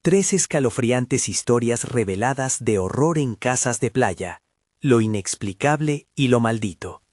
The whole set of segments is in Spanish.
Tres escalofriantes historias reveladas de horror en casas de playa, lo inexplicable y lo maldito.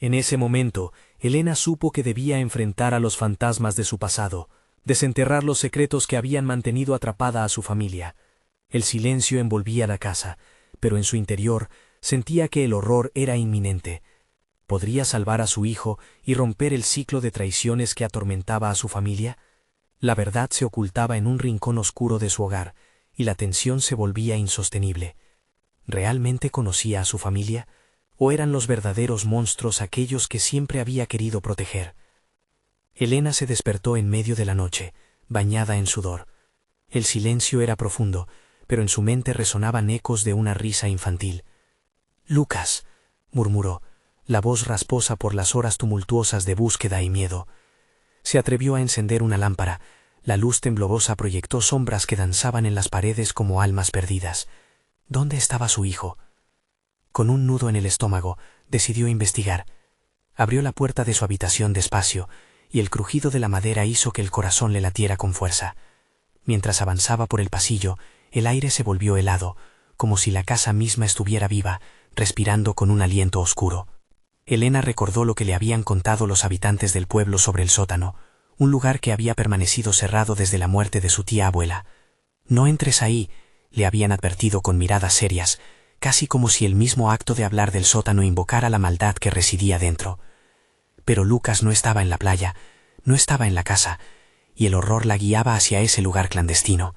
En ese momento, Elena supo que debía enfrentar a los fantasmas de su pasado, desenterrar los secretos que habían mantenido atrapada a su familia. El silencio envolvía la casa, pero en su interior sentía que el horror era inminente. ¿Podría salvar a su hijo y romper el ciclo de traiciones que atormentaba a su familia? La verdad se ocultaba en un rincón oscuro de su hogar, y la tensión se volvía insostenible. ¿Realmente conocía a su familia? ¿O eran los verdaderos monstruos aquellos que siempre había querido proteger? Elena se despertó en medio de la noche, bañada en sudor. El silencio era profundo, pero en su mente resonaban ecos de una risa infantil. «Lucas», murmuró, la voz rasposa por las horas tumultuosas de búsqueda y miedo. Se atrevió a encender una lámpara. La luz temblorosa proyectó sombras que danzaban en las paredes como almas perdidas. ¿Dónde estaba su hijo? Con un nudo en el estómago, decidió investigar. Abrió la puerta de su habitación despacio, y el crujido de la madera hizo que el corazón le latiera con fuerza. Mientras avanzaba por el pasillo, el aire se volvió helado, como si la casa misma estuviera viva, respirando con un aliento oscuro. Elena recordó lo que le habían contado los habitantes del pueblo sobre el sótano, un lugar que había permanecido cerrado desde la muerte de su tía abuela. «No entres ahí», le habían advertido con miradas serias, casi como si el mismo acto de hablar del sótano invocara la maldad que residía dentro. Pero Lucas no estaba en la playa, no estaba en la casa, y el horror la guiaba hacia ese lugar clandestino.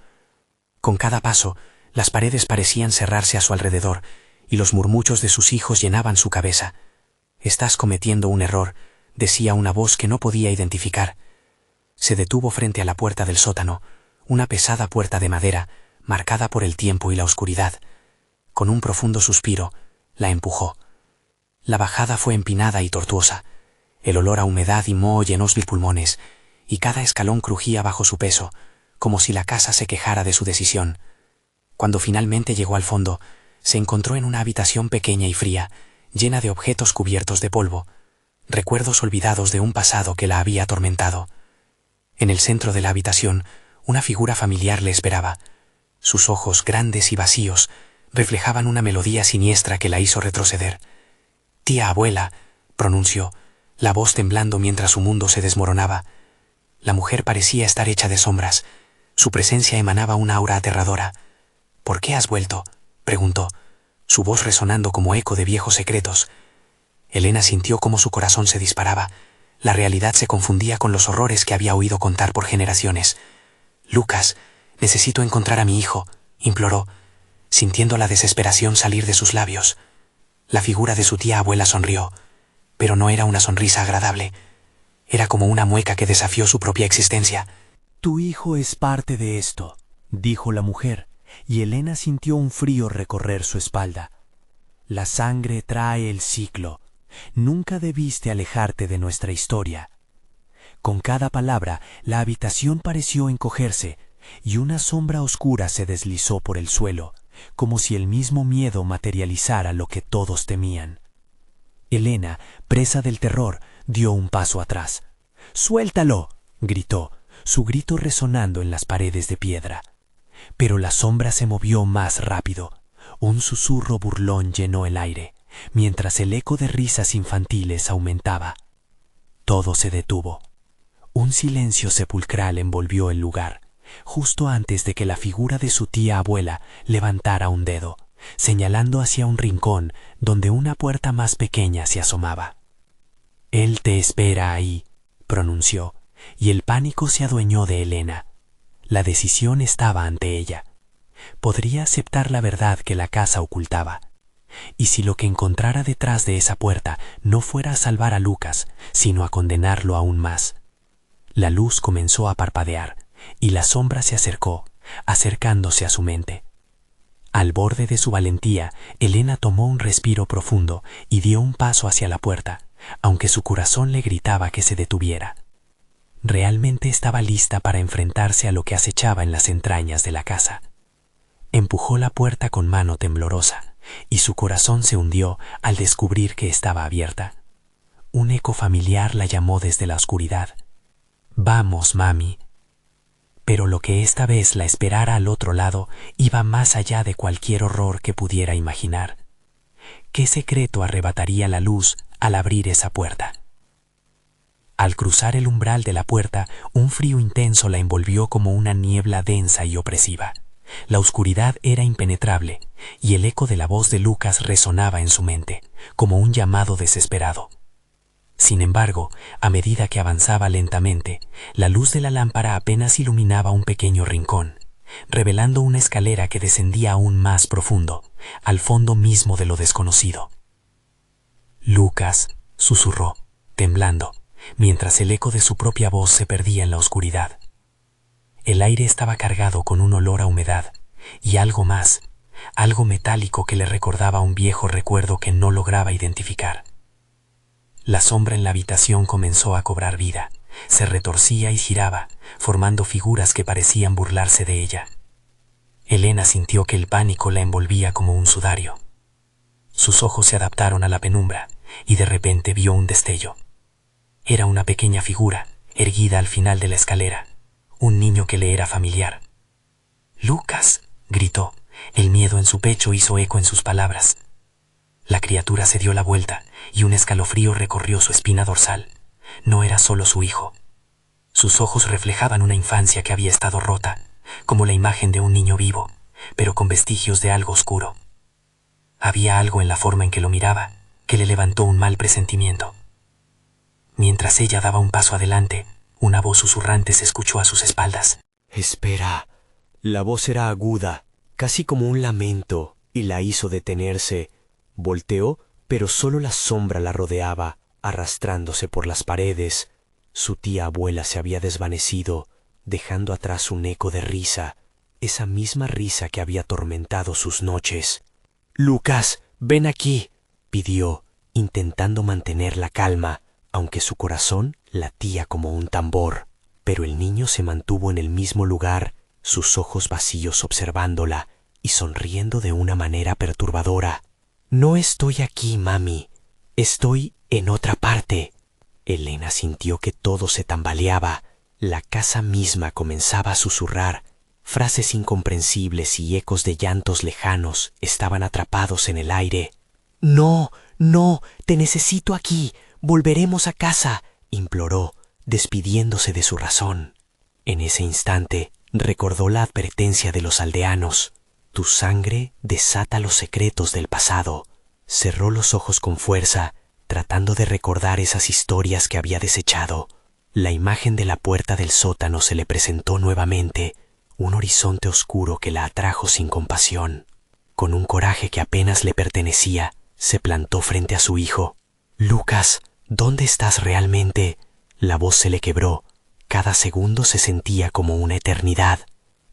Con cada paso, las paredes parecían cerrarse a su alrededor, y los murmullos de sus hijos llenaban su cabeza. «Estás cometiendo un error», decía una voz que no podía identificar. Se detuvo frente a la puerta del sótano, una pesada puerta de madera, marcada por el tiempo y la oscuridad. Con un profundo suspiro, la empujó. La bajada fue empinada y tortuosa. El olor a humedad y moho llenó sus pulmones, y cada escalón crujía bajo su peso, como si la casa se quejara de su decisión. Cuando finalmente llegó al fondo, se encontró en una habitación pequeña y fría, llena de objetos cubiertos de polvo, recuerdos olvidados de un pasado que la había atormentado. En el centro de la habitación, una figura familiar le esperaba. Sus ojos, grandes y vacíos, reflejaban una melodía siniestra que la hizo retroceder. «Tía abuela», pronunció, la voz temblando mientras su mundo se desmoronaba. La mujer parecía estar hecha de sombras. Su presencia emanaba una aura aterradora. «¿Por qué has vuelto?», preguntó, su voz resonando como eco de viejos secretos. Elena sintió cómo su corazón se disparaba. La realidad se confundía con los horrores que había oído contar por generaciones. «Lucas, necesito encontrar a mi hijo», imploró, sintiendo la desesperación salir de sus labios. La figura de su tía abuela sonrió, pero no era una sonrisa agradable. Era como una mueca que desafió su propia existencia. «Tu hijo es parte de esto», dijo la mujer, y Elena sintió un frío recorrer su espalda. «La sangre trae el ciclo. Nunca debiste alejarte de nuestra historia». Con cada palabra, la habitación pareció encogerse, y una sombra oscura se deslizó por el suelo, como si el mismo miedo materializara lo que todos temían. Elena, presa del terror, dio un paso atrás. «¡Suéltalo!», gritó, su grito resonando en las paredes de piedra. Pero la sombra se movió más rápido. Un susurro burlón llenó el aire, mientras el eco de risas infantiles aumentaba. Todo se detuvo. Un silencio sepulcral envolvió el lugar, justo antes de que la figura de su tía abuela levantara un dedo, señalando hacia un rincón donde una puerta más pequeña se asomaba. «Él te espera ahí», pronunció, y el pánico se adueñó de Elena. La decisión estaba ante ella. Podría aceptar la verdad que la casa ocultaba. Y si lo que encontrara detrás de esa puerta no fuera a salvar a Lucas, sino a condenarlo aún más. La luz comenzó a parpadear, y la sombra se acercó, acercándose a su mente. Al borde de su valentía, Elena tomó un respiro profundo y dio un paso hacia la puerta, aunque su corazón le gritaba que se detuviera. Realmente estaba lista para enfrentarse a lo que acechaba en las entrañas de la casa. Empujó la puerta con mano temblorosa, y su corazón se hundió al descubrir que estaba abierta. Un eco familiar la llamó desde la oscuridad. «Vamos, mami». Pero lo que esta vez la esperara al otro lado iba más allá de cualquier horror que pudiera imaginar. ¿Qué secreto arrebataría la luz al abrir esa puerta. Al cruzar el umbral de la puerta, un frío intenso la envolvió como una niebla densa y opresiva. La oscuridad era impenetrable, y el eco de la voz de Lucas resonaba en su mente, como un llamado desesperado. Sin embargo, a medida que avanzaba lentamente, la luz de la lámpara apenas iluminaba un pequeño rincón, revelando una escalera que descendía aún más profundo, al fondo mismo de lo desconocido. Lucas, susurró, temblando, mientras el eco de su propia voz se perdía en la oscuridad. El aire estaba cargado con un olor a humedad, y algo más, algo metálico que le recordaba un viejo recuerdo que no lograba identificar. La sombra en la habitación comenzó a cobrar vida, se retorcía y giraba, formando figuras que parecían burlarse de ella. Elena sintió que el pánico la envolvía como un sudario. Sus ojos se adaptaron a la penumbra, y de repente vio un destello. Era una pequeña figura, erguida al final de la escalera, un niño que le era familiar. «¡Lucas!», gritó. El miedo en su pecho hizo eco en sus palabras. La criatura se dio la vuelta, y un escalofrío recorrió su espina dorsal. No era solo su hijo. Sus ojos reflejaban una infancia que había estado rota, como la imagen de un niño vivo, pero con vestigios de algo oscuro. Había algo en la forma en que lo miraba, que le levantó un mal presentimiento. Mientras ella daba un paso adelante, una voz susurrante se escuchó a sus espaldas. «Espera». La voz era aguda, casi como un lamento, y la hizo detenerse. Volteó, pero solo la sombra la rodeaba, arrastrándose por las paredes. Su tía abuela se había desvanecido, dejando atrás un eco de risa, esa misma risa que había atormentado sus noches. «Lucas, ven aquí», pidió, intentando mantener la calma, aunque su corazón latía como un tambor. Pero el niño se mantuvo en el mismo lugar, sus ojos vacíos observándola y sonriendo de una manera perturbadora. «No estoy aquí, mami. Estoy en otra parte». Elena sintió que todo se tambaleaba. La casa misma comenzaba a susurrar. Frases incomprensibles y ecos de llantos lejanos estaban atrapados en el aire. «No, no, te necesito aquí. Volveremos a casa», imploró, despidiéndose de su razón. En ese instante, recordó la advertencia de los aldeanos. «Tu sangre desata los secretos del pasado». Cerró los ojos con fuerza, tratando de recordar esas historias que había desechado. La imagen de la puerta del sótano se le presentó nuevamente, un horizonte oscuro que la atrajo sin compasión. Con un coraje que apenas le pertenecía, se plantó frente a su hijo. «Lucas, ¿dónde estás realmente?». La voz se le quebró. Cada segundo se sentía como una eternidad.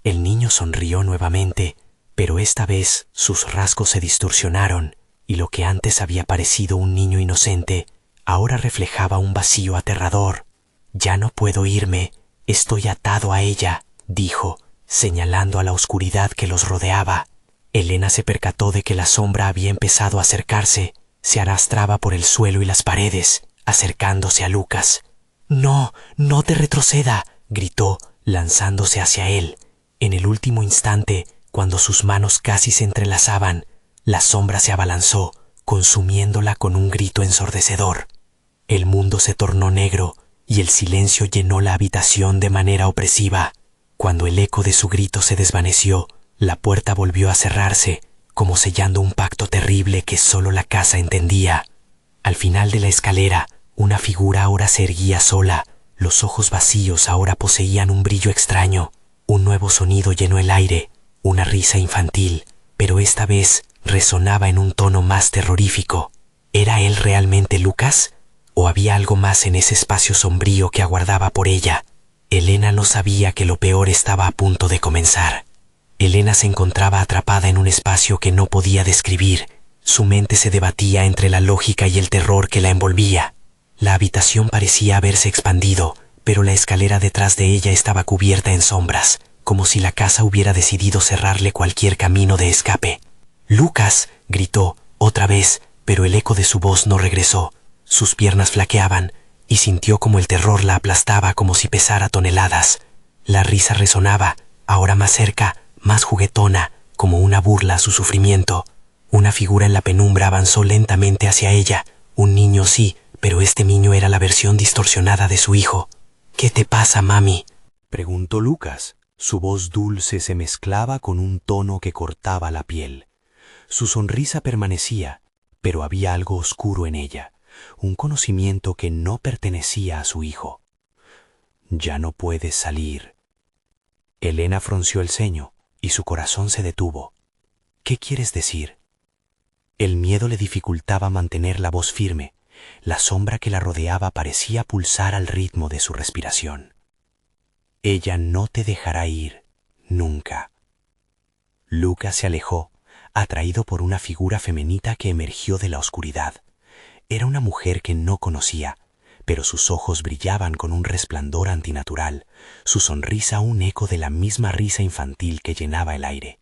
El niño sonrió nuevamente, pero esta vez sus rasgos se distorsionaron, y lo que antes había parecido un niño inocente, ahora reflejaba un vacío aterrador. «Ya no puedo irme, estoy atado a ella», dijo, señalando a la oscuridad que los rodeaba. Elena se percató de que la sombra había empezado a acercarse, se arrastraba por el suelo y las paredes, acercándose a Lucas. «No, no te retroceda», gritó, lanzándose hacia él. En el último instante, cuando sus manos casi se entrelazaban, la sombra se abalanzó, consumiéndola con un grito ensordecedor. El mundo se tornó negro y el silencio llenó la habitación de manera opresiva. Cuando el eco de su grito se desvaneció, la puerta volvió a cerrarse, como sellando un pacto terrible que solo la casa entendía. Al final de la escalera, una figura ahora se erguía sola. Los ojos vacíos ahora poseían un brillo extraño. Un nuevo sonido llenó el aire, una risa infantil, pero esta vez resonaba en un tono más terrorífico. ¿Era él realmente Lucas? ¿O había algo más en ese espacio sombrío que aguardaba por ella? Elena no sabía que lo peor estaba a punto de comenzar. Elena se encontraba atrapada en un espacio que no podía describir. Su mente se debatía entre la lógica y el terror que la envolvía. La habitación parecía haberse expandido, pero la escalera detrás de ella estaba cubierta en sombras, como si la casa hubiera decidido cerrarle cualquier camino de escape. «¡Lucas!», gritó, otra vez, pero el eco de su voz no regresó. Sus piernas flaqueaban, y sintió como el terror la aplastaba como si pesara toneladas. La risa resonaba, ahora más cerca, más juguetona, como una burla a su sufrimiento. Una figura en la penumbra avanzó lentamente hacia ella, Un niño sí, pero este niño era la versión distorsionada de su hijo. ¿Qué te pasa, mami?, preguntó Lucas. Su voz dulce se mezclaba con un tono que cortaba la piel. Su sonrisa permanecía, pero había algo oscuro en ella, un conocimiento que no pertenecía a su hijo. Ya no puedes salir. Elena frunció el ceño y su corazón se detuvo. ¿Qué quieres decir? El miedo le dificultaba mantener la voz firme. La sombra que la rodeaba parecía pulsar al ritmo de su respiración. Ella no te dejará ir, nunca. Lucas se alejó, atraído por una figura femenina que emergió de la oscuridad. Era una mujer que no conocía, pero sus ojos brillaban con un resplandor antinatural, su sonrisa un eco de la misma risa infantil que llenaba el aire.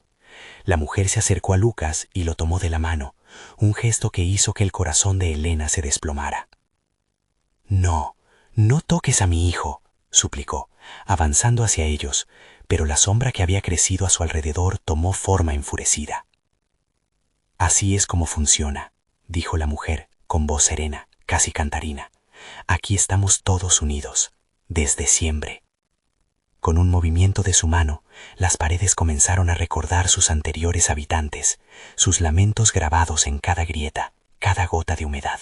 La mujer se acercó a Lucas y lo tomó de la mano, un gesto que hizo que el corazón de Elena se desplomara. No, no toques a mi hijo, suplicó, avanzando hacia ellos, pero la sombra que había crecido a su alrededor tomó forma enfurecida. Así es como funciona, dijo la mujer, con voz serena, casi cantarina. Aquí estamos todos unidos, desde siempre. Con un movimiento de su mano, las paredes comenzaron a recordar sus anteriores habitantes, sus lamentos grabados en cada grieta, cada gota de humedad.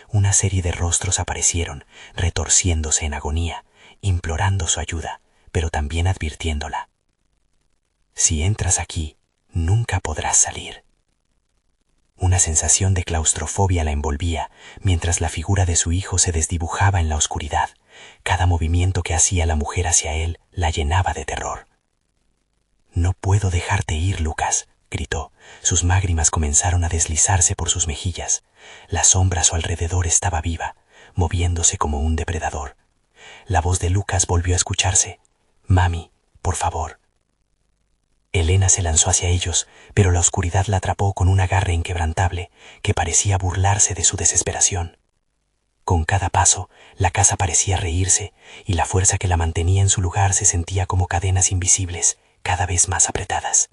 Una serie de rostros aparecieron, retorciéndose en agonía, implorando su ayuda, pero también advirtiéndola. Si entras aquí, nunca podrás salir. Una sensación de claustrofobia la envolvía, mientras la figura de su hijo se desdibujaba en la oscuridad. Cada movimiento que hacía la mujer hacia él la llenaba de terror. «No puedo dejarte ir, Lucas», gritó. Sus lágrimas comenzaron a deslizarse por sus mejillas. La sombra a su alrededor estaba viva, moviéndose como un depredador. La voz de Lucas volvió a escucharse. «Mami, por favor». Elena se lanzó hacia ellos, pero la oscuridad la atrapó con un agarre inquebrantable que parecía burlarse de su desesperación. Con cada paso, la casa parecía reírse y la fuerza que la mantenía en su lugar se sentía como cadenas invisibles, cada vez más apretadas.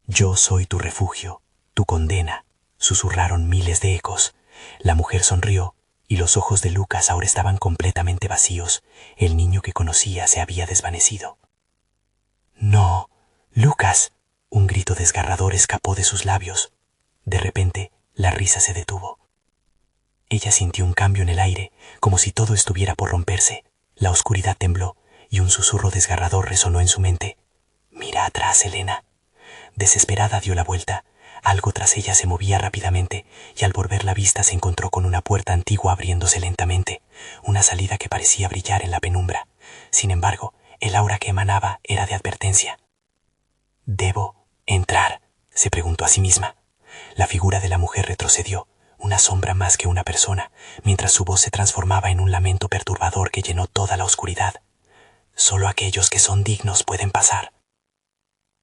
«Yo soy tu refugio, tu condena», susurraron miles de ecos. La mujer sonrió y los ojos de Lucas ahora estaban completamente vacíos. El niño que conocía se había desvanecido. «No, Lucas», un grito desgarrador escapó de sus labios. De repente, la risa se detuvo. Ella sintió un cambio en el aire, como si todo estuviera por romperse. La oscuridad tembló y un susurro desgarrador resonó en su mente. «Mira atrás, Elena». Desesperada dio la vuelta. Algo tras ella se movía rápidamente y al volver la vista se encontró con una puerta antigua abriéndose lentamente, una salida que parecía brillar en la penumbra. Sin embargo, el aura que emanaba era de advertencia. «¿Debo entrar?», se preguntó a sí misma. La figura de la mujer retrocedió, una sombra más que una persona, mientras su voz se transformaba en un lamento perturbador que llenó toda la oscuridad. «Solo aquellos que son dignos pueden pasar».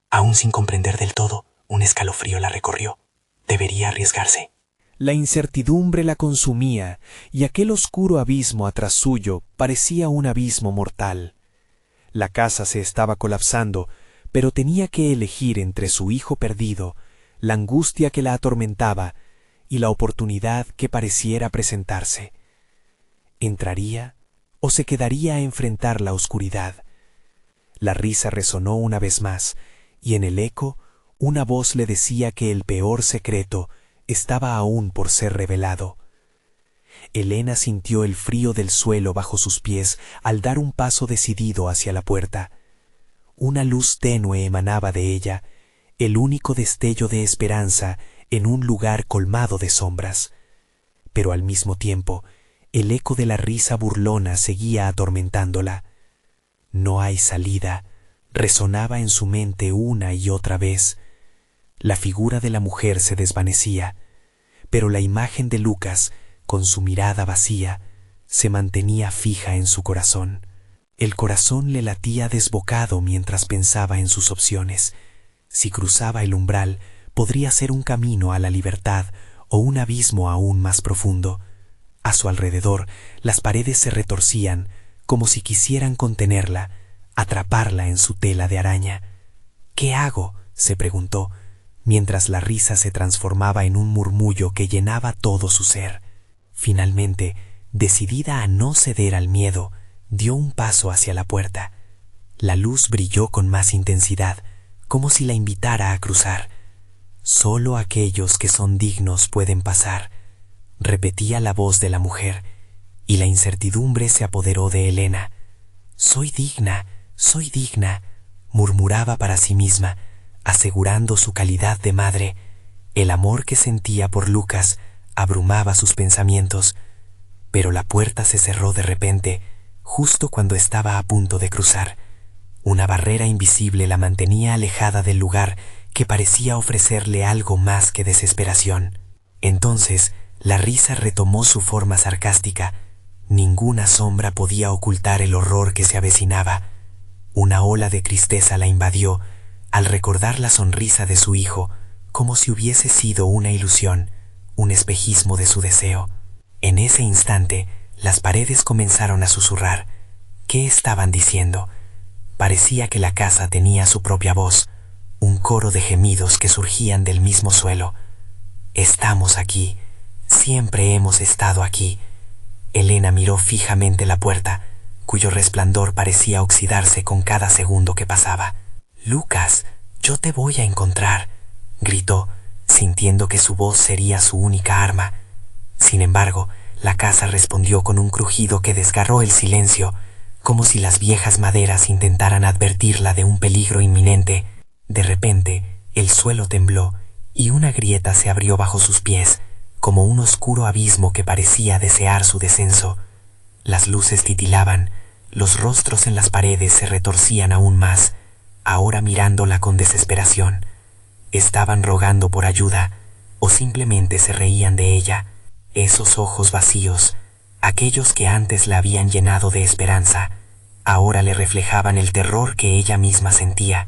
Aún sin comprender del todo, un escalofrío la recorrió. Debería arriesgarse. La incertidumbre la consumía, y aquel oscuro abismo atrás suyo parecía un abismo mortal. La casa se estaba colapsando, pero tenía que elegir entre su hijo perdido, la angustia que la atormentaba y la oportunidad que pareciera presentarse. ¿Entraría o se quedaría a enfrentar la oscuridad? La risa resonó una vez más, y en el eco una voz le decía que el peor secreto estaba aún por ser revelado. Elena sintió el frío del suelo bajo sus pies al dar un paso decidido hacia la puerta. Una luz tenue emanaba de ella, el único destello de esperanza en un lugar colmado de sombras. Pero al mismo tiempo, el eco de la risa burlona seguía atormentándola. «No hay salida», resonaba en su mente una y otra vez. La figura de la mujer se desvanecía, pero la imagen de Lucas, con su mirada vacía, se mantenía fija en su corazón. El corazón le latía desbocado mientras pensaba en sus opciones. Si cruzaba el umbral, podría ser un camino a la libertad o un abismo aún más profundo. A su alrededor, las paredes se retorcían, como si quisieran contenerla, atraparla en su tela de araña. «¿Qué hago?», se preguntó, mientras la risa se transformaba en un murmullo que llenaba todo su ser. Finalmente, decidida a no ceder al miedo, dio un paso hacia la puerta. La luz brilló con más intensidad, como si la invitara a cruzar. Solo aquellos que son dignos pueden pasar, repetía la voz de la mujer, y la incertidumbre se apoderó de Elena. Soy digna, murmuraba para sí misma, asegurando su calidad de madre. El amor que sentía por Lucas abrumaba sus pensamientos, pero la puerta se cerró de repente, justo cuando estaba a punto de cruzar. Una barrera invisible la mantenía alejada del lugar que parecía ofrecerle algo más que desesperación. Entonces, la risa retomó su forma sarcástica. Ninguna sombra podía ocultar el horror que se avecinaba. Una ola de tristeza la invadió al recordar la sonrisa de su hijo, como si hubiese sido una ilusión, un espejismo de su deseo. En ese instante, las paredes comenzaron a susurrar. ¿Qué estaban diciendo? Parecía que la casa tenía su propia voz, un coro de gemidos que surgían del mismo suelo. Estamos aquí, siempre hemos estado aquí. Elena miró fijamente la puerta, cuyo resplandor parecía oxidarse con cada segundo que pasaba. «Lucas, yo te voy a encontrar», gritó, sintiendo que su voz sería su única arma. Sin embargo, la casa respondió con un crujido que desgarró el silencio, como si las viejas maderas intentaran advertirla de un peligro inminente. De repente, el suelo tembló y una grieta se abrió bajo sus pies, como un oscuro abismo que parecía desear su descenso. Las luces titilaban, los rostros en las paredes se retorcían aún más, ahora mirándola con desesperación. Estaban rogando por ayuda, o simplemente se reían de ella. Esos ojos vacíos, aquellos que antes la habían llenado de esperanza, ahora le reflejaban el terror que ella misma sentía.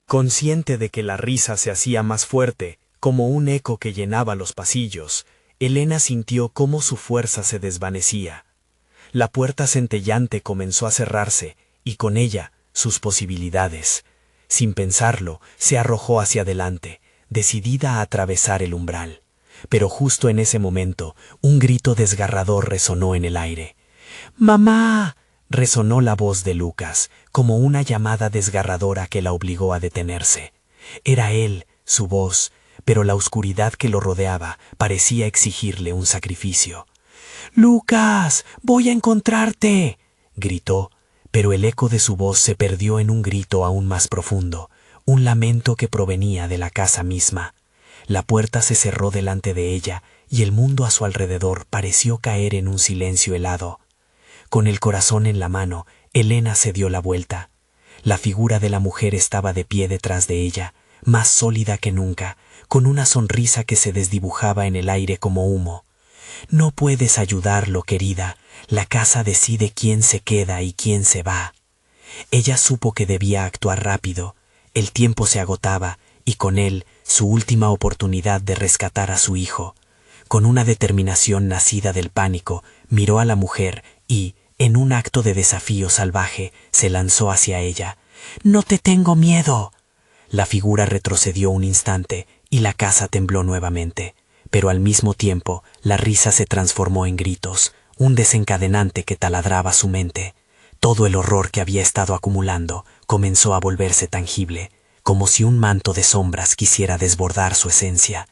Consciente de que la risa se hacía más fuerte, como un eco que llenaba los pasillos, Elena sintió cómo su fuerza se desvanecía. La puerta centellante comenzó a cerrarse, y con ella, sus posibilidades. Sin pensarlo, se arrojó hacia adelante, decidida a atravesar el umbral. Pero justo en ese momento, un grito desgarrador resonó en el aire. «¡Mamá!», resonó la voz de Lucas, como una llamada desgarradora que la obligó a detenerse. Era él, su voz, pero la oscuridad que lo rodeaba parecía exigirle un sacrificio. «¡Lucas! ¡Voy a encontrarte!», gritó, pero el eco de su voz se perdió en un grito aún más profundo, un lamento que provenía de la casa misma. La puerta se cerró delante de ella y el mundo a su alrededor pareció caer en un silencio helado. Con el corazón en la mano, Elena se dio la vuelta. La figura de la mujer estaba de pie detrás de ella, más sólida que nunca, con una sonrisa que se desdibujaba en el aire como humo. «No puedes ayudarlo, querida. La casa decide quién se queda y quién se va». Ella supo que debía actuar rápido. El tiempo se agotaba, y con él su última oportunidad de rescatar a su hijo. Con una determinación nacida del pánico, miró a la mujer y, en un acto de desafío salvaje, se lanzó hacia ella. «¡No te tengo miedo!». La figura retrocedió un instante y la casa tembló nuevamente, pero al mismo tiempo la risa se transformó en gritos, un desencadenante que taladraba su mente. Todo el horror que había estado acumulando comenzó a volverse tangible, como si un manto de sombras quisiera desbordar su esencia.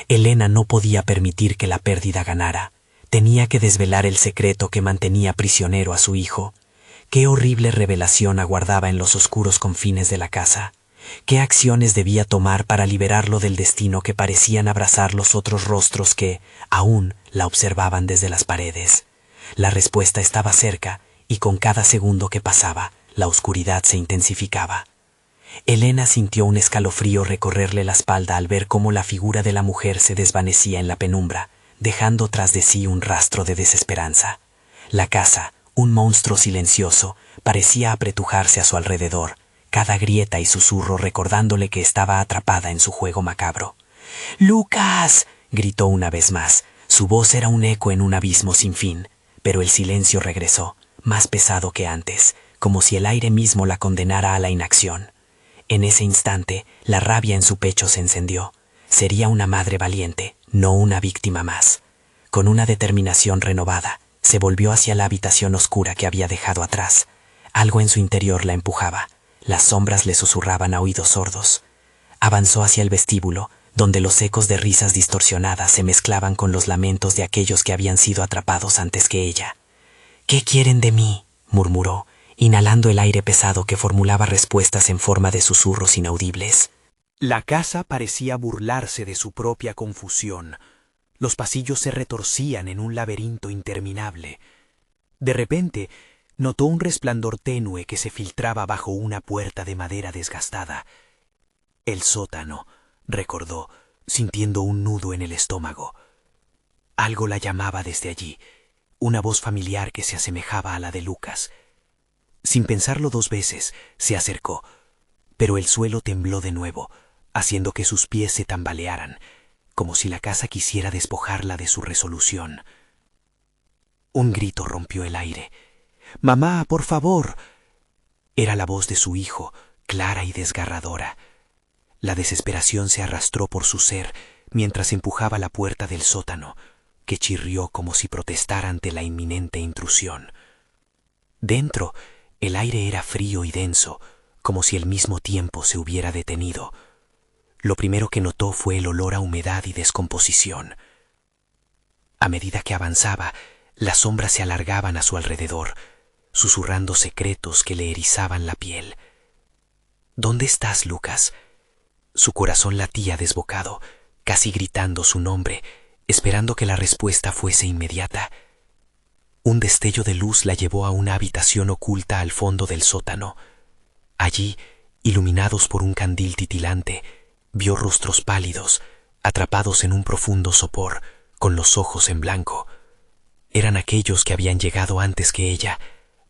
Elena no podía permitir que la pérdida ganara. Tenía que desvelar el secreto que mantenía prisionero a su hijo. Qué horrible revelación aguardaba en los oscuros confines de la casa. ¿Qué acciones debía tomar para liberarlo del destino que parecían abrazar los otros rostros que, aún, la observaban desde las paredes? La respuesta estaba cerca, y con cada segundo que pasaba, la oscuridad se intensificaba. Elena sintió un escalofrío recorrerle la espalda al ver cómo la figura de la mujer se desvanecía en la penumbra, dejando tras de sí un rastro de desesperanza. La casa, un monstruo silencioso, parecía apretujarse a su alrededor, cada grieta y susurro recordándole que estaba atrapada en su juego macabro. «¡Lucas!», gritó una vez más. Su voz era un eco en un abismo sin fin, pero el silencio regresó, más pesado que antes, como si el aire mismo la condenara a la inacción. En ese instante, la rabia en su pecho se encendió. Sería una madre valiente, no una víctima más. Con una determinación renovada, se volvió hacia la habitación oscura que había dejado atrás. Algo en su interior la empujaba. Las sombras le susurraban a oídos sordos. Avanzó hacia el vestíbulo, donde los ecos de risas distorsionadas se mezclaban con los lamentos de aquellos que habían sido atrapados antes que ella. «¿Qué quieren de mí?», murmuró, inhalando el aire pesado que formulaba respuestas en forma de susurros inaudibles. La casa parecía burlarse de su propia confusión. Los pasillos se retorcían en un laberinto interminable. De repente, notó un resplandor tenue que se filtraba bajo una puerta de madera desgastada. El sótano, recordó, sintiendo un nudo en el estómago. Algo la llamaba desde allí, una voz familiar que se asemejaba a la de Lucas. Sin pensarlo dos veces, se acercó, pero el suelo tembló de nuevo, haciendo que sus pies se tambalearan, como si la casa quisiera despojarla de su resolución. Un grito rompió el aire. «¡Mamá, por favor!». Era la voz de su hijo, clara y desgarradora. La desesperación se arrastró por su ser mientras empujaba la puerta del sótano, que chirrió como si protestara ante la inminente intrusión. Dentro, el aire era frío y denso, como si el mismo tiempo se hubiera detenido. Lo primero que notó fue el olor a humedad y descomposición. A medida que avanzaba, las sombras se alargaban a su alrededor, susurrando secretos que le erizaban la piel. «¿Dónde estás, Lucas?». Su corazón latía desbocado, casi gritando su nombre, esperando que la respuesta fuese inmediata. Un destello de luz la llevó a una habitación oculta al fondo del sótano. Allí, iluminados por un candil titilante, vio rostros pálidos, atrapados en un profundo sopor, con los ojos en blanco. Eran aquellos que habían llegado antes que ella,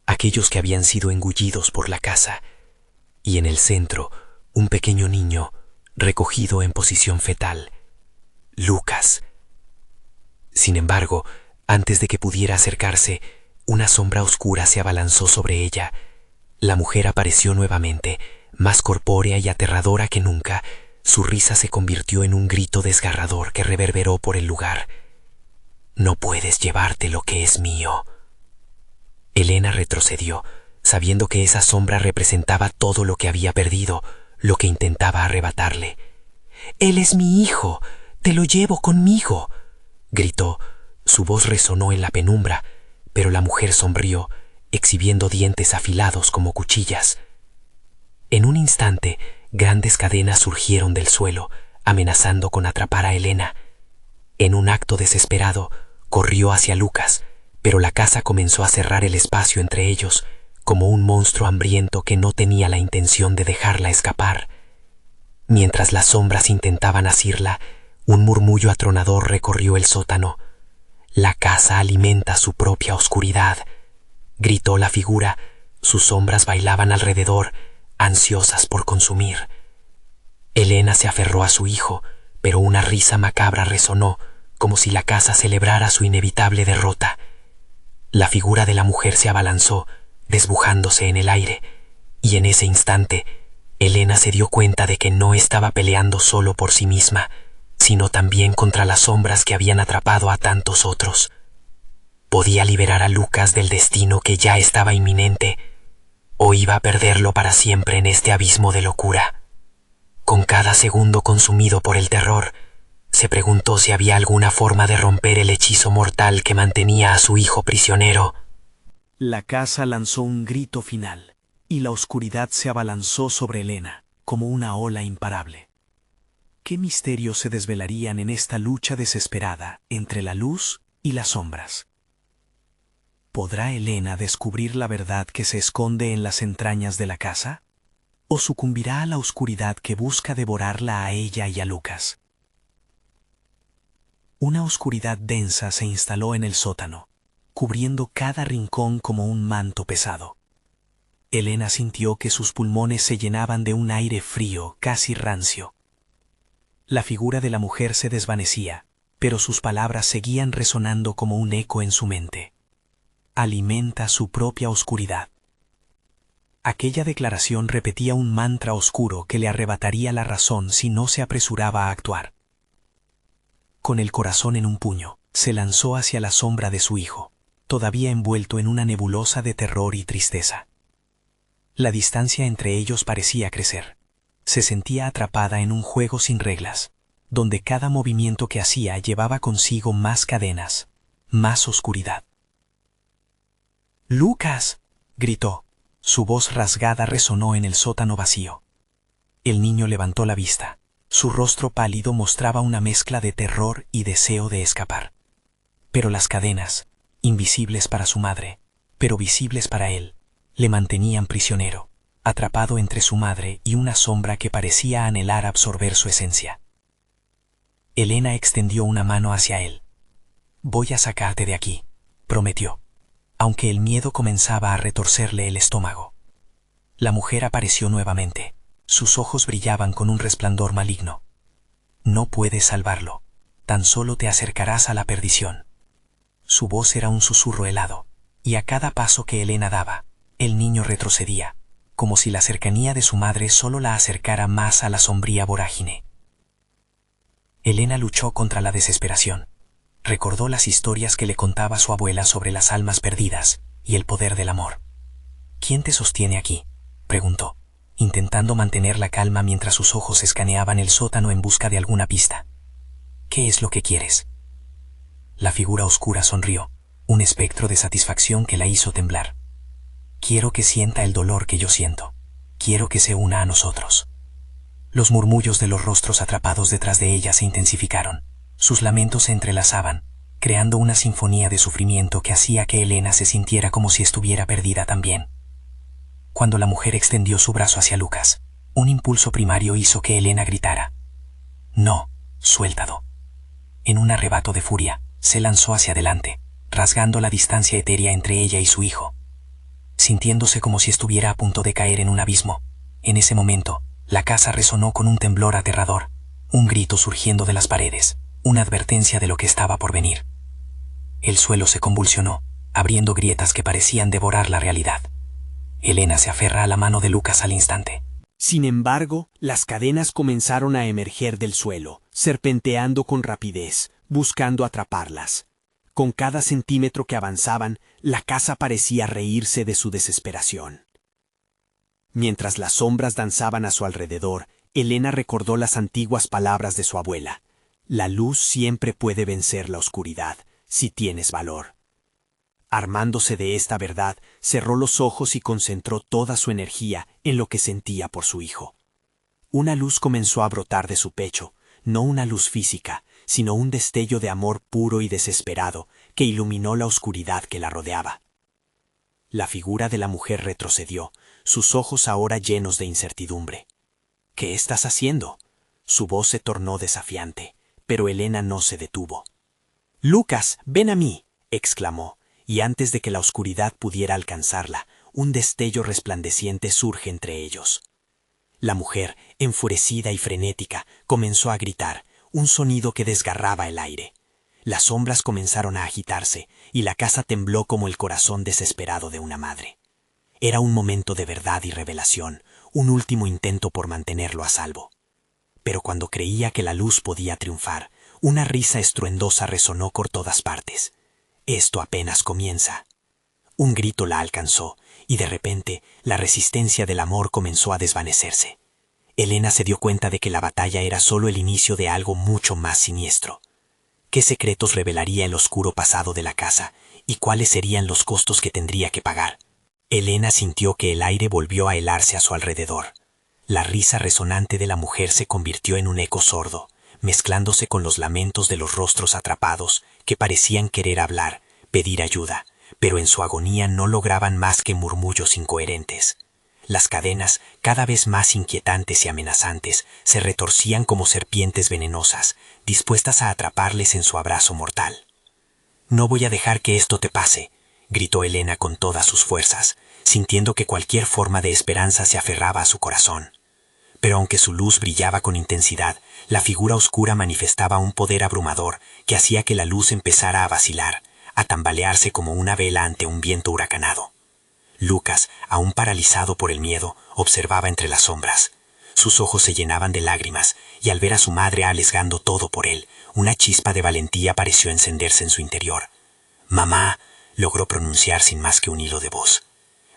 aquellos que habían sido engullidos por la casa. Y en el centro, un pequeño niño, recogido en posición fetal. Lucas. Sin embargo, antes de que pudiera acercarse, una sombra oscura se abalanzó sobre ella. La mujer apareció nuevamente, más corpórea y aterradora que nunca. Su risa se convirtió en un grito desgarrador que reverberó por el lugar. «No puedes llevarte lo que es mío». Elena retrocedió, sabiendo que esa sombra representaba todo lo que había perdido, lo que intentaba arrebatarle. «Él es mi hijo, te lo llevo conmigo», gritó. Su voz resonó en la penumbra, pero la mujer sonrió, exhibiendo dientes afilados como cuchillas. En un instante, grandes cadenas surgieron del suelo, amenazando con atrapar a Elena. En un acto desesperado, corrió hacia Lucas, pero la casa comenzó a cerrar el espacio entre ellos, como un monstruo hambriento que no tenía la intención de dejarla escapar. Mientras las sombras intentaban asirla, un murmullo atronador recorrió el sótano. «La casa alimenta su propia oscuridad», gritó la figura. Sus sombras bailaban alrededor, ansiosas por consumir. Elena se aferró a su hijo, pero una risa macabra resonó, como si la casa celebrara su inevitable derrota. La figura de la mujer se abalanzó, desbujándose en el aire, y en ese instante, Elena se dio cuenta de que no estaba peleando solo por sí misma, sino también contra las sombras que habían atrapado a tantos otros. Podía liberar a Lucas del destino que ya estaba inminente, o iba a perderlo para siempre en este abismo de locura. Con cada segundo consumido por el terror, se preguntó si había alguna forma de romper el hechizo mortal que mantenía a su hijo prisionero. La casa lanzó un grito final, y la oscuridad se abalanzó sobre Elena, como una ola imparable. ¿Qué misterios se desvelarían en esta lucha desesperada entre la luz y las sombras? ¿Podrá Elena descubrir la verdad que se esconde en las entrañas de la casa? ¿O sucumbirá a la oscuridad que busca devorarla a ella y a Lucas? Una oscuridad densa se instaló en el sótano, cubriendo cada rincón como un manto pesado. Elena sintió que sus pulmones se llenaban de un aire frío, casi rancio. La figura de la mujer se desvanecía, pero sus palabras seguían resonando como un eco en su mente. Alimenta su propia oscuridad. Aquella declaración repetía un mantra oscuro que le arrebataría la razón si no se apresuraba a actuar. Con el corazón en un puño, se lanzó hacia la sombra de su hijo, todavía envuelto en una nebulosa de terror y tristeza. La distancia entre ellos parecía crecer. Se sentía atrapada en un juego sin reglas, donde cada movimiento que hacía llevaba consigo más cadenas, más oscuridad. ¡Lucas!, gritó. Su voz rasgada resonó en el sótano vacío. El niño levantó la vista. Su rostro pálido mostraba una mezcla de terror y deseo de escapar. Pero las cadenas, invisibles para su madre, pero visibles para él, le mantenían prisionero, atrapado entre su madre y una sombra que parecía anhelar absorber su esencia. Elena extendió una mano hacia él. «Voy a sacarte de aquí», prometió, aunque el miedo comenzaba a retorcerle el estómago. La mujer apareció nuevamente. Sus ojos brillaban con un resplandor maligno. «No puedes salvarlo. Tan solo te acercarás a la perdición». Su voz era un susurro helado, y a cada paso que Elena daba, el niño retrocedía, como si la cercanía de su madre solo la acercara más a la sombría vorágine. Elena luchó contra la desesperación. Recordó las historias que le contaba su abuela sobre las almas perdidas y el poder del amor. «¿Quién te sostiene aquí?», preguntó, intentando mantener la calma mientras sus ojos escaneaban el sótano en busca de alguna pista. «¿Qué es lo que quieres?». La figura oscura sonrió, un espectro de satisfacción que la hizo temblar. «Quiero que sienta el dolor que yo siento. Quiero que se una a nosotros». Los murmullos de los rostros atrapados detrás de ella se intensificaron. Sus lamentos se entrelazaban, creando una sinfonía de sufrimiento que hacía que Elena se sintiera como si estuviera perdida también. Cuando la mujer extendió su brazo hacia Lucas, un impulso primario hizo que Elena gritara: «No, suéltalo». En un arrebato de furia, se lanzó hacia adelante, rasgando la distancia etérea entre ella y su hijo. Sintiéndose como si estuviera a punto de caer en un abismo, en ese momento, la casa resonó con un temblor aterrador, un grito surgiendo de las paredes, una advertencia de lo que estaba por venir. El suelo se convulsionó, abriendo grietas que parecían devorar la realidad. Elena se aferra a la mano de Lucas al instante. Sin embargo, las cadenas comenzaron a emerger del suelo, serpenteando con rapidez, buscando atraparlas. Con cada centímetro que avanzaban, la casa parecía reírse de su desesperación. Mientras las sombras danzaban a su alrededor, Elena recordó las antiguas palabras de su abuela: «La luz siempre puede vencer la oscuridad, si tienes valor». Armándose de esta verdad, cerró los ojos y concentró toda su energía en lo que sentía por su hijo. Una luz comenzó a brotar de su pecho, no una luz física, sino un destello de amor puro y desesperado que iluminó la oscuridad que la rodeaba. La figura de la mujer retrocedió, sus ojos ahora llenos de incertidumbre. «¿Qué estás haciendo?». Su voz se tornó desafiante, pero Elena no se detuvo. «Lucas, ven a mí», exclamó, y antes de que la oscuridad pudiera alcanzarla, un destello resplandeciente surge entre ellos. La mujer, enfurecida y frenética, comenzó a gritar, un sonido que desgarraba el aire. Las sombras comenzaron a agitarse, y la casa tembló como el corazón desesperado de una madre. Era un momento de verdad y revelación, un último intento por mantenerlo a salvo. Pero cuando creía que la luz podía triunfar, una risa estruendosa resonó por todas partes. «Esto apenas comienza». Un grito la alcanzó, y de repente la resistencia del amor comenzó a desvanecerse. Elena se dio cuenta de que la batalla era solo el inicio de algo mucho más siniestro. ¿Qué secretos revelaría el oscuro pasado de la casa, y cuáles serían los costos que tendría que pagar? Elena sintió que el aire volvió a helarse a su alrededor. La risa resonante de la mujer se convirtió en un eco sordo, mezclándose con los lamentos de los rostros atrapados que parecían querer hablar, pedir ayuda, pero en su agonía no lograban más que murmullos incoherentes. Las cadenas, cada vez más inquietantes y amenazantes, se retorcían como serpientes venenosas, dispuestas a atraparles en su abrazo mortal. «No voy a dejar que esto te pase», gritó Elena con todas sus fuerzas, sintiendo que cualquier forma de esperanza se aferraba a su corazón. Pero aunque su luz brillaba con intensidad, la figura oscura manifestaba un poder abrumador que hacía que la luz empezara a vacilar, a tambalearse como una vela ante un viento huracanado. Lucas, aún paralizado por el miedo, observaba entre las sombras. Sus ojos se llenaban de lágrimas, y al ver a su madre arriesgando todo por él, una chispa de valentía pareció encenderse en su interior. «Mamá», logró pronunciar sin más que un hilo de voz.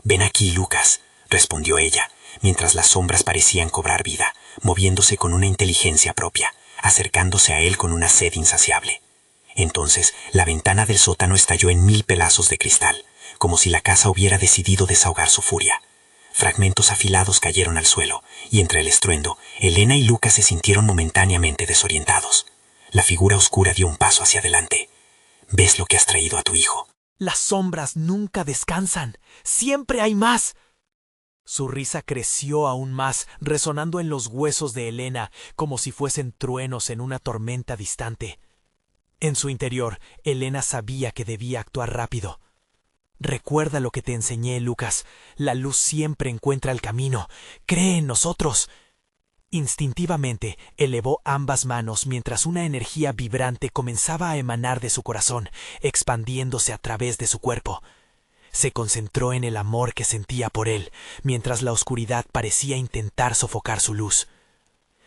«Ven aquí, Lucas», respondió ella, mientras las sombras parecían cobrar vida, moviéndose con una inteligencia propia, acercándose a él con una sed insaciable. Entonces, la ventana del sótano estalló en 1000 pedazos de cristal, como si la casa hubiera decidido desahogar su furia. Fragmentos afilados cayeron al suelo, y entre el estruendo, Elena y Lucas se sintieron momentáneamente desorientados. La figura oscura dio un paso hacia adelante. «¿Ves lo que has traído a tu hijo?» Las sombras nunca descansan. ¡Siempre hay más! Su risa creció aún más, resonando en los huesos de Elena, como si fuesen truenos en una tormenta distante. En su interior, Elena sabía que debía actuar rápido. «Recuerda lo que te enseñé, Lucas. La luz siempre encuentra el camino. Cree en nosotros». Instintivamente, elevó ambas manos mientras una energía vibrante comenzaba a emanar de su corazón, expandiéndose a través de su cuerpo. Se concentró en el amor que sentía por él, mientras la oscuridad parecía intentar sofocar su luz.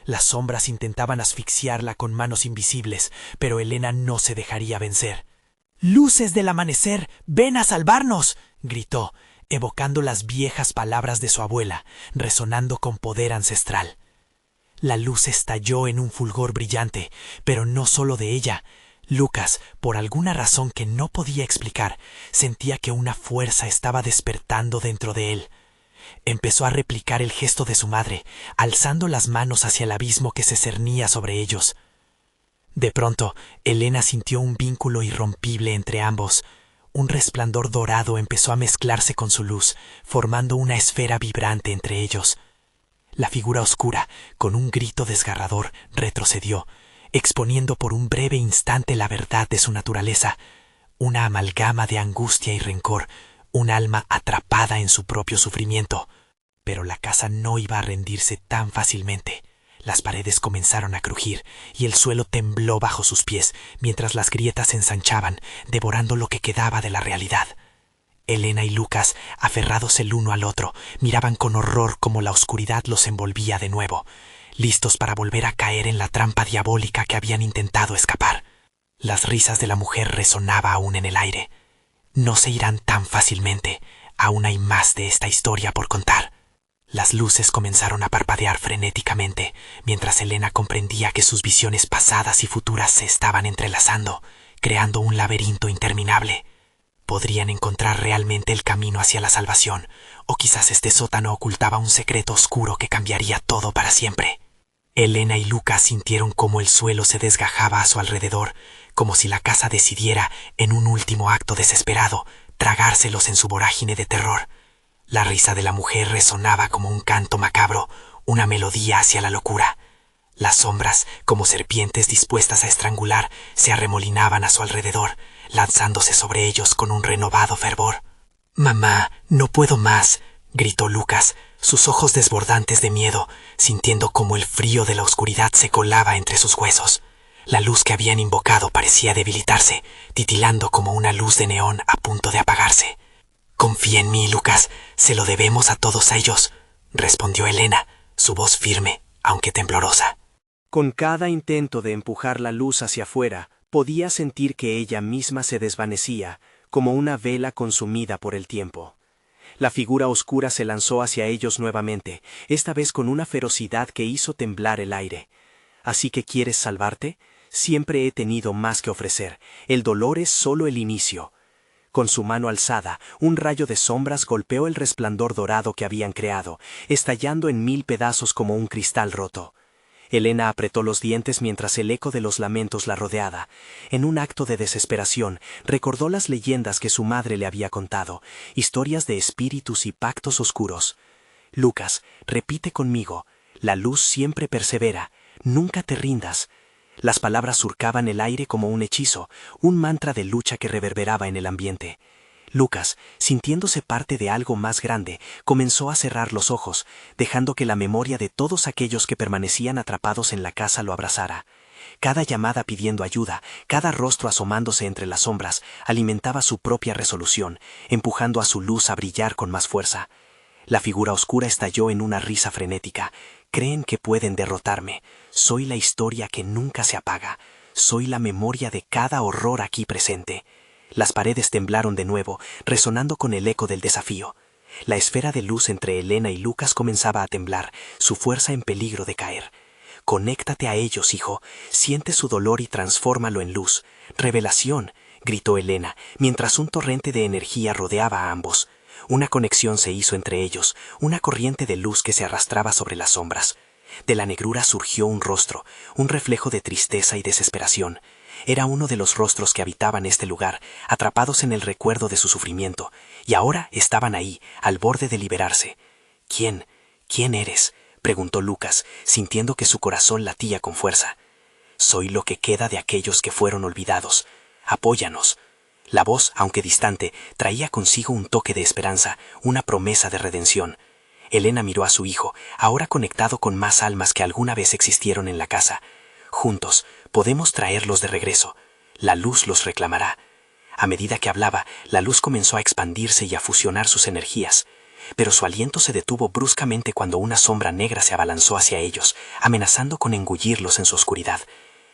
Las sombras intentaban asfixiarla con manos invisibles, pero Elena no se dejaría vencer. «¡Luces del amanecer, ven a salvarnos!», gritó, evocando las viejas palabras de su abuela, resonando con poder ancestral. La luz estalló en un fulgor brillante, pero no solo de ella. Lucas, por alguna razón que no podía explicar, sentía que una fuerza estaba despertando dentro de él. Empezó a replicar el gesto de su madre, alzando las manos hacia el abismo que se cernía sobre ellos. De pronto, Elena sintió un vínculo irrompible entre ambos. Un resplandor dorado empezó a mezclarse con su luz, formando una esfera vibrante entre ellos. La figura oscura, con un grito desgarrador, retrocedió, exponiendo por un breve instante la verdad de su naturaleza, una amalgama de angustia y rencor, un alma atrapada en su propio sufrimiento. Pero la casa no iba a rendirse tan fácilmente. Las paredes comenzaron a crujir y el suelo tembló bajo sus pies, mientras las grietas se ensanchaban, devorando lo que quedaba de la realidad. Elena y Lucas, aferrados el uno al otro, miraban con horror cómo la oscuridad los envolvía de nuevo, listos para volver a caer en la trampa diabólica que habían intentado escapar. Las risas de la mujer resonaban aún en el aire. No se irán tan fácilmente, aún hay más de esta historia por contar. Las luces comenzaron a parpadear frenéticamente, mientras Elena comprendía que sus visiones pasadas y futuras se estaban entrelazando, creando un laberinto interminable. Podrían encontrar realmente el camino hacia la salvación, o quizás este sótano ocultaba un secreto oscuro que cambiaría todo para siempre. Elena y Lucas sintieron cómo el suelo se desgajaba a su alrededor, como si la casa decidiera, en un último acto desesperado, tragárselos en su vorágine de terror. La risa de la mujer resonaba como un canto macabro, una melodía hacia la locura. Las sombras, como serpientes dispuestas a estrangular, se arremolinaban a su alrededor, lanzándose sobre ellos con un renovado fervor. «Mamá, no puedo más», gritó Lucas, sus ojos desbordantes de miedo, sintiendo cómo el frío de la oscuridad se colaba entre sus huesos. La luz que habían invocado parecía debilitarse, titilando como una luz de neón a punto de apagarse. «Confía en mí, Lucas, se lo debemos a todos ellos», respondió Elena, su voz firme, aunque temblorosa. Con cada intento de empujar la luz hacia afuera, podía sentir que ella misma se desvanecía, como una vela consumida por el tiempo. La figura oscura se lanzó hacia ellos nuevamente, esta vez con una ferocidad que hizo temblar el aire. «¿Así que quieres salvarte? Siempre he tenido más que ofrecer. El dolor es solo el inicio». Con su mano alzada, un rayo de sombras golpeó el resplandor dorado que habían creado, estallando en 1000 pedazos como un cristal roto. Elena apretó los dientes mientras el eco de los lamentos la rodeaba. En un acto de desesperación, recordó las leyendas que su madre le había contado, historias de espíritus y pactos oscuros. «Lucas, repite conmigo, la luz siempre persevera, nunca te rindas». Las palabras surcaban el aire como un hechizo, un mantra de lucha que reverberaba en el ambiente. Lucas, sintiéndose parte de algo más grande, comenzó a cerrar los ojos, dejando que la memoria de todos aquellos que permanecían atrapados en la casa lo abrazara. Cada llamada pidiendo ayuda, cada rostro asomándose entre las sombras, alimentaba su propia resolución, empujando a su luz a brillar con más fuerza. La figura oscura estalló en una risa frenética, Creen que pueden derrotarme. Soy la historia que nunca se apaga. Soy la memoria de cada horror aquí presente. Las paredes temblaron de nuevo, resonando con el eco del desafío. La esfera de luz entre Elena y Lucas comenzaba a temblar, su fuerza en peligro de caer. Conéctate a ellos, hijo. Siente su dolor y transfórmalo en luz. Revelación, gritó Elena, mientras un torrente de energía rodeaba a ambos. Una conexión se hizo entre ellos, una corriente de luz que se arrastraba sobre las sombras. De la negrura surgió un rostro, un reflejo de tristeza y desesperación. Era uno de los rostros que habitaban este lugar, atrapados en el recuerdo de su sufrimiento, y ahora estaban ahí, al borde de liberarse. ¿Quién? ¿Quién eres?, preguntó Lucas, sintiendo que su corazón latía con fuerza. Soy lo que queda de aquellos que fueron olvidados. Apóyanos. La voz, aunque distante, traía consigo un toque de esperanza, una promesa de redención. Elena miró a su hijo, ahora conectado con más almas que alguna vez existieron en la casa. Juntos, podemos traerlos de regreso. La luz los reclamará. A medida que hablaba, la luz comenzó a expandirse y a fusionar sus energías. Pero su aliento se detuvo bruscamente cuando una sombra negra se abalanzó hacia ellos, amenazando con engullirlos en su oscuridad.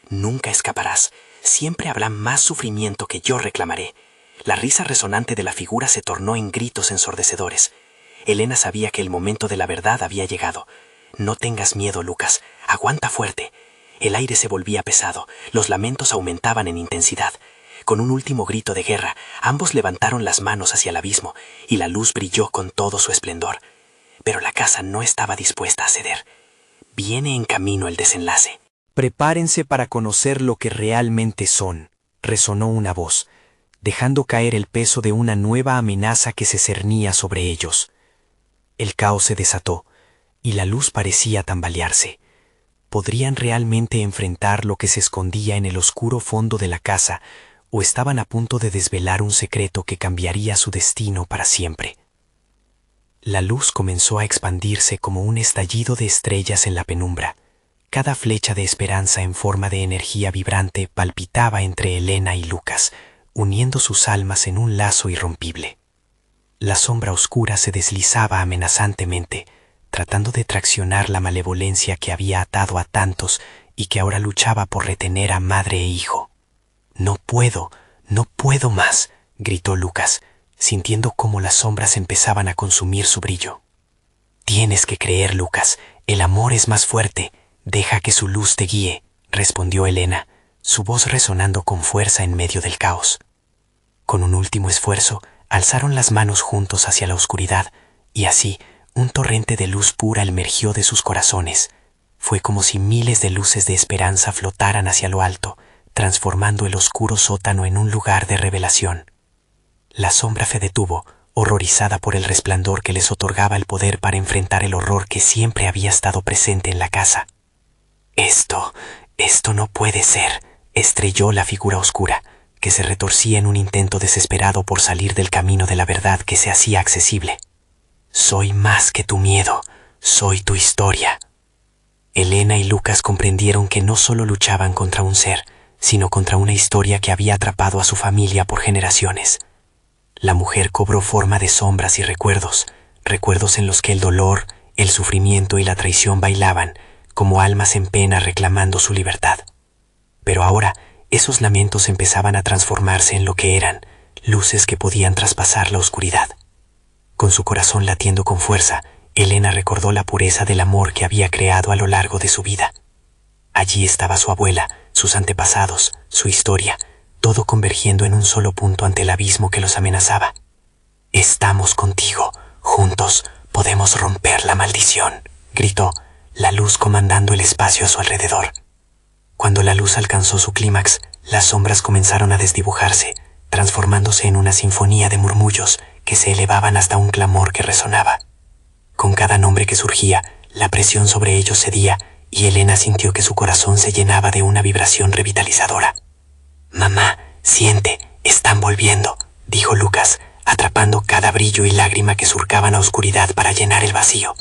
Nunca escaparás. Siempre habrá más sufrimiento que yo reclamaré. La risa resonante de la figura se tornó en gritos ensordecedores. Elena sabía que el momento de la verdad había llegado. No tengas miedo, Lucas. Aguanta fuerte. El aire se volvía pesado. Los lamentos aumentaban en intensidad. Con un último grito de guerra, ambos levantaron las manos hacia el abismo, y la luz brilló con todo su esplendor. Pero la casa no estaba dispuesta a ceder. Viene en camino el desenlace. Prepárense para conocer lo que realmente son, resonó una voz, dejando caer el peso de una nueva amenaza que se cernía sobre ellos. El caos se desató, y la luz parecía tambalearse. ¿Podrían realmente enfrentar lo que se escondía en el oscuro fondo de la casa, o estaban a punto de desvelar un secreto que cambiaría su destino para siempre? La luz comenzó a expandirse como un estallido de estrellas en la penumbra. Cada flecha de esperanza en forma de energía vibrante palpitaba entre Elena y Lucas, uniendo sus almas en un lazo irrompible. La sombra oscura se deslizaba amenazantemente, tratando de traccionar la malevolencia que había atado a tantos y que ahora luchaba por retener a madre e hijo. No puedo más, gritó Lucas, sintiendo cómo las sombras empezaban a consumir su brillo. Tienes que creer, Lucas, el amor es más fuerte. Deja que su luz te guíe, respondió Elena, su voz resonando con fuerza en medio del caos. Con un último esfuerzo, alzaron las manos juntos hacia la oscuridad, y así, un torrente de luz pura emergió de sus corazones. Fue como si miles de luces de esperanza flotaran hacia lo alto, transformando el oscuro sótano en un lugar de revelación. La sombra se detuvo, horrorizada por el resplandor que les otorgaba el poder para enfrentar el horror que siempre había estado presente en la casa. Esto no puede ser, estrelló la figura oscura, que se retorcía en un intento desesperado por salir del camino de la verdad que se hacía accesible. Soy más que tu miedo, soy tu historia. Elena y Lucas comprendieron que no solo luchaban contra un ser, sino contra una historia que había atrapado a su familia por generaciones. La mujer cobró forma de sombras y recuerdos en los que el dolor, el sufrimiento y la traición bailaban, como almas en pena reclamando su libertad. Pero ahora, esos lamentos empezaban a transformarse en lo que eran, luces que podían traspasar la oscuridad. Con su corazón latiendo con fuerza, Elena recordó la pureza del amor que había creado a lo largo de su vida. Allí estaba su abuela, sus antepasados, su historia, todo convergiendo en un solo punto ante el abismo que los amenazaba. Estamos contigo, juntos podemos romper la maldición, gritó, la luz comandando el espacio a su alrededor. Cuando la luz alcanzó su clímax, las sombras comenzaron a desdibujarse, transformándose en una sinfonía de murmullos que se elevaban hasta un clamor que resonaba. Con cada nombre que surgía, la presión sobre ellos cedía y Elena sintió que su corazón se llenaba de una vibración revitalizadora. «Mamá, siente, están volviendo», dijo Lucas, atrapando cada brillo y lágrima que surcaban la oscuridad para llenar el vacío.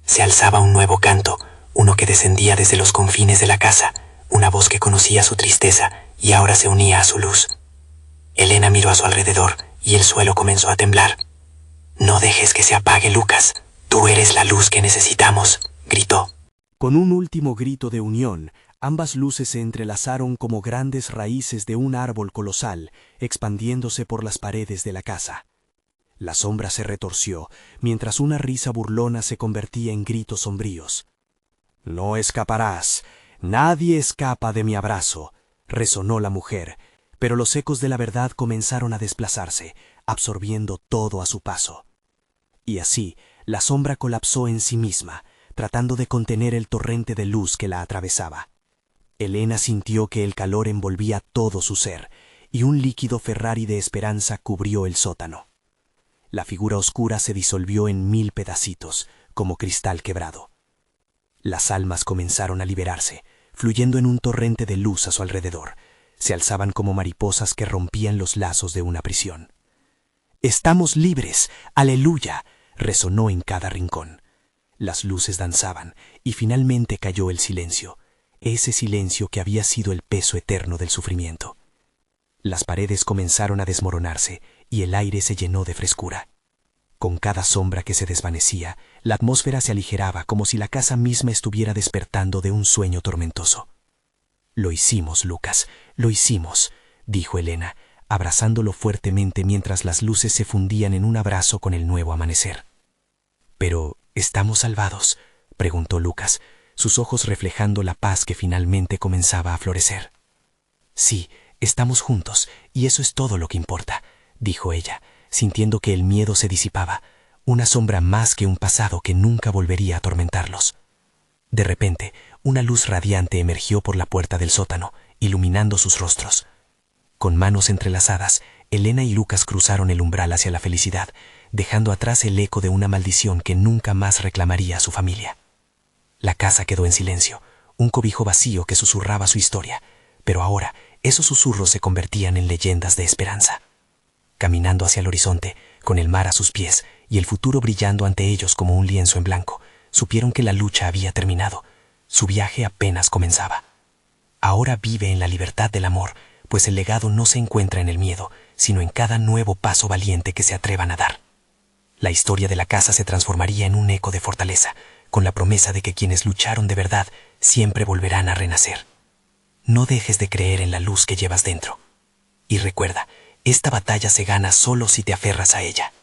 Se alzaba un nuevo canto, uno que descendía desde los confines de la casa, una voz que conocía su tristeza y ahora se unía a su luz. Elena miró a su alrededor y el suelo comenzó a temblar. «No dejes que se apague, Lucas. Tú eres la luz que necesitamos», gritó. Con un último grito de unión, ambas luces se entrelazaron como grandes raíces de un árbol colosal, expandiéndose por las paredes de la casa. La sombra se retorció, mientras una risa burlona se convertía en gritos sombríos. «No escaparás, nadie escapa de mi abrazo», resonó la mujer, pero los ecos de la verdad comenzaron a desplazarse, absorbiendo todo a su paso. Y así, la sombra colapsó en sí misma, tratando de contener el torrente de luz que la atravesaba. Elena sintió que el calor envolvía todo su ser, y un líquido Ferrari de esperanza cubrió el sótano. La figura oscura se disolvió en 1000 pedacitos, como cristal quebrado. Las almas comenzaron a liberarse, fluyendo en un torrente de luz a su alrededor. Se alzaban como mariposas que rompían los lazos de una prisión. «¡Estamos libres! ¡Aleluya!», resonó en cada rincón. Las luces danzaban, y finalmente cayó el silencio, ese silencio que había sido el peso eterno del sufrimiento. Las paredes comenzaron a desmoronarse, y el aire se llenó de frescura. Con cada sombra que se desvanecía, la atmósfera se aligeraba como si la casa misma estuviera despertando de un sueño tormentoso. «Lo hicimos, Lucas, lo hicimos», dijo Elena, abrazándolo fuertemente mientras las luces se fundían en un abrazo con el nuevo amanecer. «¿Pero estamos salvados?», preguntó Lucas, sus ojos reflejando la paz que finalmente comenzaba a florecer. «Sí, estamos juntos, y eso es todo lo que importa», dijo ella, sintiendo que el miedo se disipaba, una sombra más que un pasado que nunca volvería a atormentarlos. De repente, una luz radiante emergió por la puerta del sótano, iluminando sus rostros. Con manos entrelazadas, Elena y Lucas cruzaron el umbral hacia la felicidad, dejando atrás el eco de una maldición que nunca más reclamaría a su familia. La casa quedó en silencio, un cobijo vacío que susurraba su historia, pero ahora esos susurros se convertían en leyendas de esperanza. Caminando hacia el horizonte, con el mar a sus pies y el futuro brillando ante ellos como un lienzo en blanco, supieron que la lucha había terminado. Su viaje apenas comenzaba. Ahora vive en la libertad del amor, pues el legado no se encuentra en el miedo, sino en cada nuevo paso valiente que se atrevan a dar. La historia de la casa se transformaría en un eco de fortaleza, con la promesa de que quienes lucharon de verdad siempre volverán a renacer. No dejes de creer en la luz que llevas dentro. Y recuerda, esta batalla se gana solo si te aferras a ella.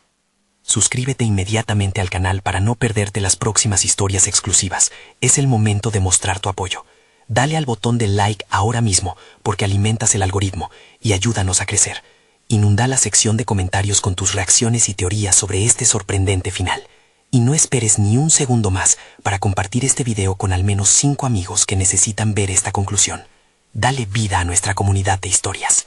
Suscríbete inmediatamente al canal para no perderte las próximas historias exclusivas. Es el momento de mostrar tu apoyo. Dale al botón de like ahora mismo porque alimentas el algoritmo y ayúdanos a crecer. Inunda la sección de comentarios con tus reacciones y teorías sobre este sorprendente final. Y no esperes ni un segundo más para compartir este video con al menos 5 amigos que necesitan ver esta conclusión. Dale vida a nuestra comunidad de historias.